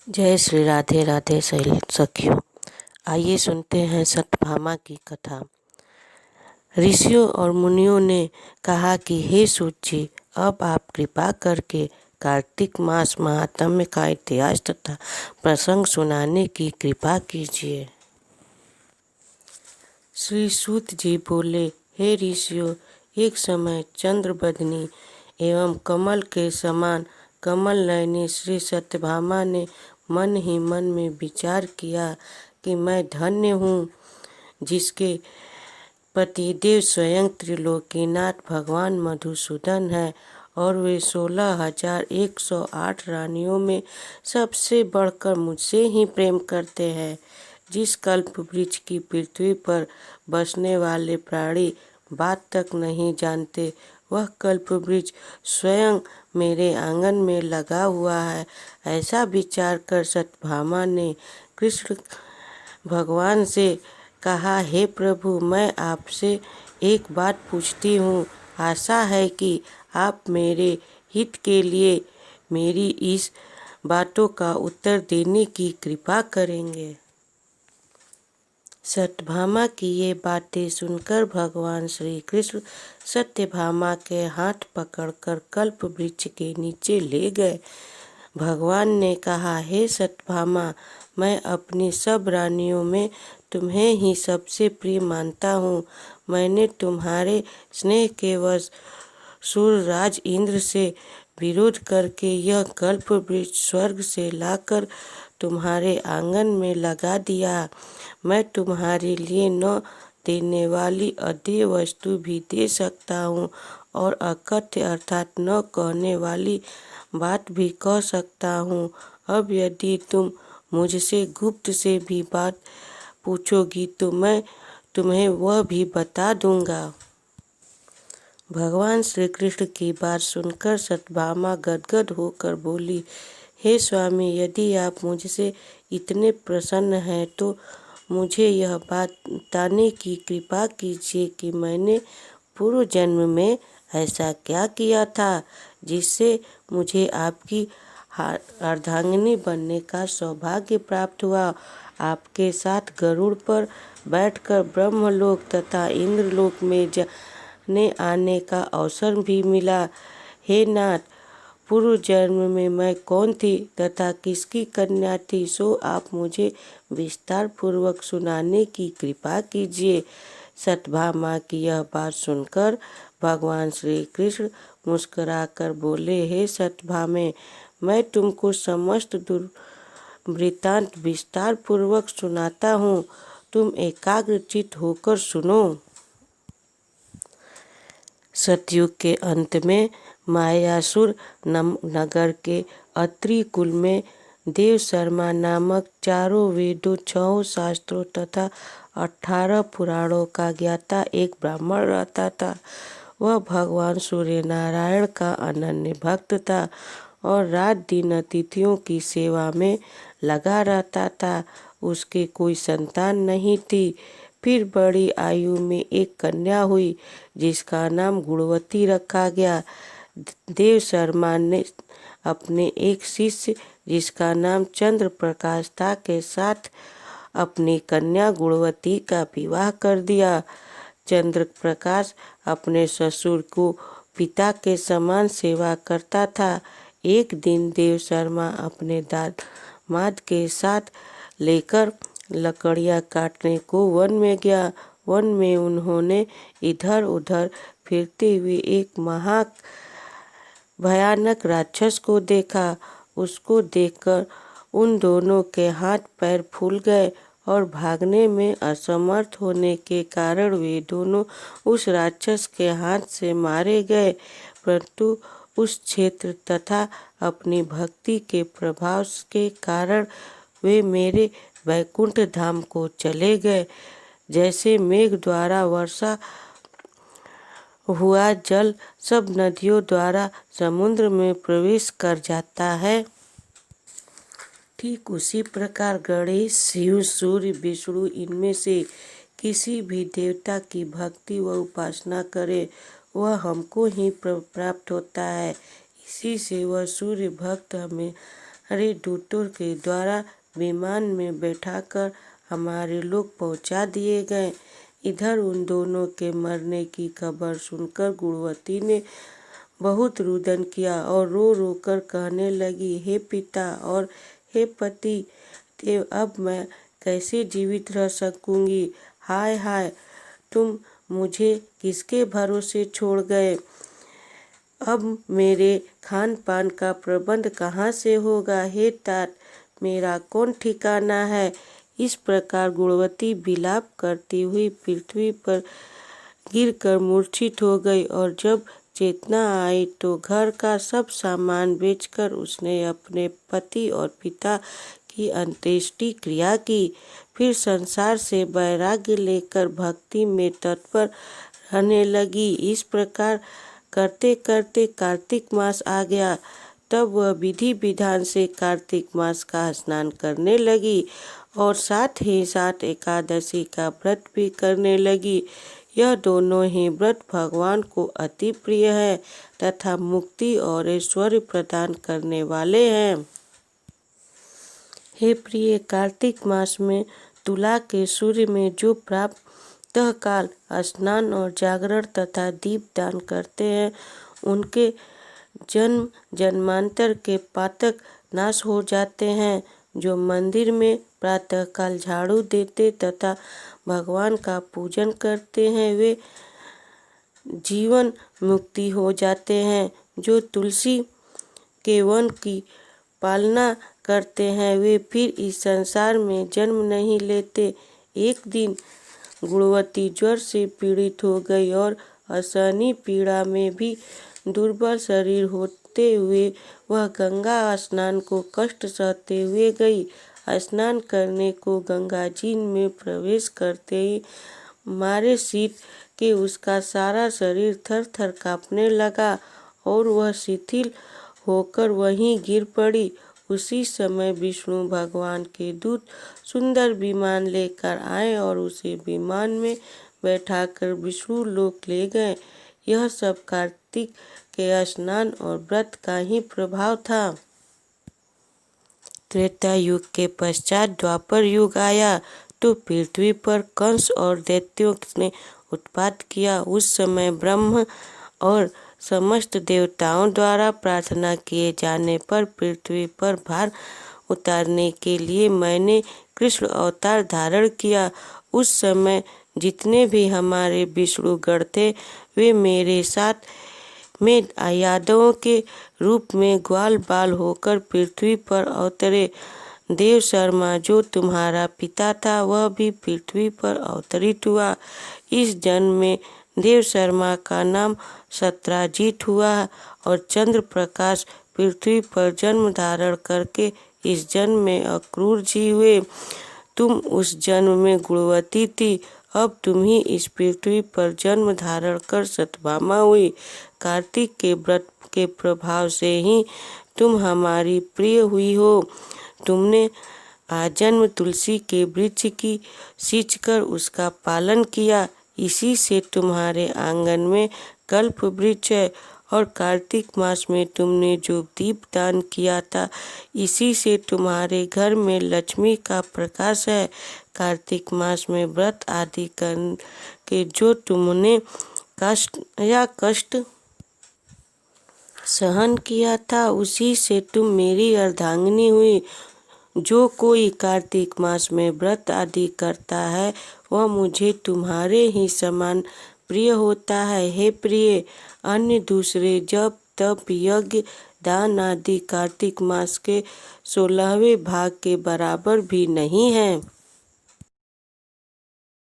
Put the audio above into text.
जय श्री राधे राधे सखियों। आइए सुनते हैं सत्यभामा की कथा। ऋषियों और मुनियों ने कहा कि हे सूत जी, अब आप कृपा करके कार्तिक मास महात्म्य का इतिहास तथा प्रसंग सुनाने की कृपा कीजिए। श्री सूत जी बोले, हे ऋषियों, एक समय चंद्रबदनी एवं कमल के समान कमल नयनी श्री सत्यभामा ने मन ही मन में विचार किया कि मैं धन्य हूँ, जिसके पतिदेव स्वयं त्रिलोकीनाथ भगवान मधुसूदन है और वे 16,108 रानियों में सबसे बढ़कर मुझसे ही प्रेम करते हैं। जिस कल्प वृक्ष की पृथ्वी पर बसने वाले प्राणी बात तक नहीं जानते, वह कल्प वृक्ष स्वयं मेरे आंगन में लगा हुआ है। ऐसा विचार कर सत्यभामा ने कृष्ण भगवान से कहा, हे प्रभु, मैं आपसे एक बात पूछती हूँ। आशा है कि आप मेरे हित के लिए मेरी इस बातों का उत्तर देने की कृपा करेंगे। सत्यभामा की ये बातें सुनकर भगवान श्री कृष्ण सत्यभामा के हाथ पकड़कर कल्प वृक्ष के नीचे ले गए। भगवान ने कहा, हे सत्यभामा, मैं अपनी सब रानियों में तुम्हें ही सबसे प्रिय मानता हूँ। मैंने तुम्हारे स्नेह के वश सूर्यराज इंद्र से विरोध करके यह कल्प वृक्ष स्वर्ग से लाकर तुम्हारे आंगन में लगा दिया। मैं तुम्हारे लिए न देने वाली अदेय वस्तु भी दे सकता हूँ और अकथ्य अर्थात न कहने वाली बात भी कह सकता हूँ। अब यदि तुम मुझसे गुप्त से भी बात पूछोगी तो मैं तुम्हें वह भी बता दूंगा। भगवान श्री कृष्ण की बात सुनकर सत्यभामा गदगद होकर बोली, हे स्वामी, यदि आप मुझसे इतने प्रसन्न हैं तो मुझे यह बात बताने की कृपा कीजिए कि मैंने पूर्व जन्म में ऐसा क्या किया था जिससे मुझे आपकी अर्धांगिनी बनने का सौभाग्य प्राप्त हुआ। आपके साथ गरुड़ पर बैठकर ब्रह्मलोक तथा इंद्रलोक में जाने आने का अवसर भी मिला। हे नाथ, पूर्व जन्म में मैं कौन थी तथा किसकी कन्या थी, सो आप मुझे विस्तार पूर्वक सुनाने की कृपा कीजिए। सत्यभामा की यह बात सुनकर भगवान श्री कृष्ण मुस्कुराकर बोले, हे सत्यभामे, मैं तुमको समस्त वृत्तांत विस्तार पूर्वक सुनाता हूँ। तुम एकाग्रचित होकर सुनो। सतयुग के अंत में मायासुर नगर के अत्रि कुल में देव शर्मा नामक 4 वेदों, 6 शास्त्रों तथा 18 पुराणों का ज्ञाता एक ब्राह्मण रहता था। वह भगवान सूर्य नारायण का अनन्य भक्त था और रात दिन अतिथियों की सेवा में लगा रहता था। उसके कोई संतान नहीं थी। फिर बड़ी आयु में एक कन्या हुई जिसका नाम गुणवती रखा गया। देव शर्मा ने अपने एक शिष्य जिसका नाम चंद्र प्रकाश था के साथ अपनी कन्या गुणवती का विवाह कर दिया। चंद्र प्रकाश अपने ससुर को पिता के समान सेवा करता था। एक दिन देव शर्मा अपने दामाद के साथ लेकर लकड़ियां काटने को वन में गया। वन में उन्होंने इधर उधर फिरते हुए एक भयानक राक्षस को देखा। उसको देखकर उन दोनों के हाथ पैर फूल गए और भागने में असमर्थ होने के कारण वे दोनों उस राक्षस के हाथ से मारे गए। परंतु उस क्षेत्र तथा अपनी भक्ति के प्रभाव के कारण वे मेरे वैकुंठ धाम को चले गए। जैसे मेघ द्वारा वर्षा हुआ जल सब नदियों द्वारा समुद्र में प्रवेश कर जाता है, ठीक उसी प्रकार गणेश, शिव, सूर्य, विष्णु इनमें से किसी भी देवता की भक्ति व उपासना करे वह हमको ही प्राप्त होता है। इसी से वह सूर्य भक्त हमें अरे दूतों के द्वारा विमान में बैठाकर हमारे लोग पहुंचा दिए गए। इधर उन दोनों के मरने की खबर सुनकर गुणवती ने बहुत रुदन किया और रो रो कर कहने लगी, हे पिता और हे पति देव, अब मैं कैसे जीवित रह सकूंगी। हाय हाय, तुम मुझे किसके भरोसे छोड़ गए। अब मेरे खान पान का प्रबंध कहाँ से होगा। हे तात, मेरा कौन ठिकाना है। इस प्रकार गुणवती विलाप करती हुई पृथ्वी पर गिरकर मूर्छित हो गई और जब चेतना आई तो घर का सब सामान बेचकर उसने अपने पति और पिता की अंत्येष्टि क्रिया की। फिर संसार से वैराग्य लेकर भक्ति में तत्पर रहने लगी। इस प्रकार करते करते कार्तिक मास आ गया। तब वह विधि विधान से कार्तिक मास का स्नान करने लगी और साथ ही साथ एकादशी का व्रत भी करने लगी। यह दोनों ही व्रत भगवान को अति प्रिय है तथा मुक्ति और ऐश्वर्य प्रदान करने वाले हैं। हे प्रिय, कार्तिक मास में तुला के सूर्य में जो प्रातः काल स्नान और जागरण तथा दीप दान करते हैं, उनके जन्म जन्मांतर के पातक नाश हो जाते हैं। जो मंदिर में प्रातःकाल झाड़ू देते तथा भगवान का पूजन करते हैं, वे जीवन मुक्ति हो जाते हैं। जो तुलसी के वन की पालना करते हैं, वे फिर इस संसार में जन्म नहीं लेते। एक दिन गुणवती ज्वर से पीड़ित हो गई और असहनीय पीड़ा में भी दुर्बल शरीर होते हुए वह गंगा स्नान को कष्ट सहते हुए गई। स्नान करने को गंगा जी में प्रवेश करते ही मारे शीत के उसका सारा शरीर थर थर कांपने लगा और वह शिथिल होकर वहीं गिर पड़ी। उसी समय विष्णु भगवान के दूत सुंदर विमान लेकर आए और उसे विमान में बैठाकर विष्णु लोक ले गए। यह सब कार्तिक के स्नान और व्रत का ही प्रभाव था। त्रेता युग के पश्चात द्वापर युग आया तो पृथ्वी पर कंस और दैत्यों ने उत्पात किया। उस समय ब्रह्म और समस्त देवताओं द्वारा प्रार्थना किए जाने पर पृथ्वी पर भार उतारने के लिए मैंने कृष्ण अवतार धारण किया। उस समय जितने भी हमारे विष्णुगण थे, वे मेरे साथ में यादवों के रूप में ग्वाल बाल होकर पृथ्वी पर अवतरे। देव शर्मा जो तुम्हारा पिता था, वह भी पृथ्वी पर अवतरित हुआ। इस जन्म में देव शर्मा का नाम सत्राजित हुआ और चंद्र प्रकाश पृथ्वी पर जन्म धारण करके इस जन्म में अक्रूर जी हुए। तुम उस जन्म में गुणवती थी, अब तुम ही इस पृथ्वी पर जन्म धारण कर सत्यभामा हुई। कार्तिक के व्रत के प्रभाव से ही तुम हमारी प्रिय हुई हो। तुमने आजन्म तुलसी के वृक्ष की सींचकर उसका पालन किया, इसी से तुम्हारे आंगन में कल्प वृक्ष है। और कार्तिक मास में तुमने जो दीप दान किया था, इसी से तुम्हारे घर में लक्ष्मी का प्रकाश है। कार्तिक मास में व्रत आदि करके जो तुमने कष्ट सहन किया था, उसी से तुम मेरी अर्धांगिनी हुई। जो कोई कार्तिक मास में व्रत आदि करता है, वह मुझे तुम्हारे ही समान प्रिय होता है। हे प्रिय, अन्य दूसरे जप तप यज्ञ दान आदि कार्तिक मास के 16वें भाग के बराबर भी नहीं है।